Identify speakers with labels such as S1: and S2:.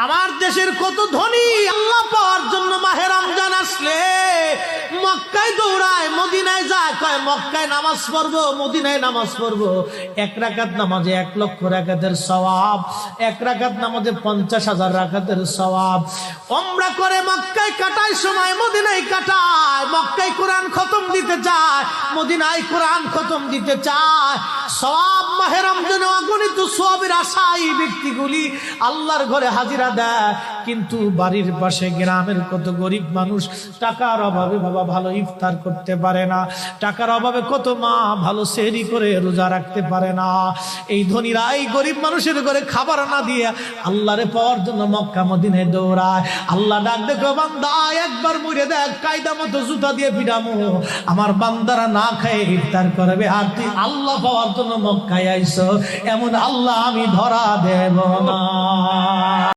S1: আমার দেশের কত ধনী আল্লাহ পাওয়ার জন্য মাহে রমজান আসলে মক্কায় দৌড়ায়, মদিনায় যায়, কয় মক্কায় নামাজ পড়বো, মদিনায় নামাজ পড়বো। 1 রাকাত নামাজে 1 লক্ষ রাকাতের সওয়াব, 1 রাকাত নামাজে 50,000 রাকাতের সওয়াব। উমরা করে মক্কায় কাটায় সময় মদিনায় কাটায়, মক্কায় কোরআন খতম দিতে চায়, মদিনায় কোরআন খতম দিতে চায়। সওয়াব মাহে রমজানে অগণিত সওয়াবের আশায় ব্যক্তিগুলি আল্লাহর ঘরে হাজিরা দেয়, কিন্তু বাড়ির পাশে গ্রামের কত গরিব মানুষ টাকার অভাবে বাবা ভালো ইফতার করতে পারে না, টাকার অভাবে কত মা ভালো সেহরি করে রোজা রাখতে পারে না। এই ধনীরা এই গরিব মানুষের ঘরে খাবার না দিয়ে আল্লাহরে পাওয়ার জন্য মক্কা মদিনায় দৌড়ায়। আল্লাহ ডাক দেখো, বান্দা একবার মরে দেখ, কায়দা মতো জুতা দিয়ে পিটামো, আমার বান্দারা না খায় ইফতার করবে, আর তুই আল্লাহ পাওয়ার জন্য মক্কায় আইছো, এমন আল্লাহ আমি ধরা দেব না।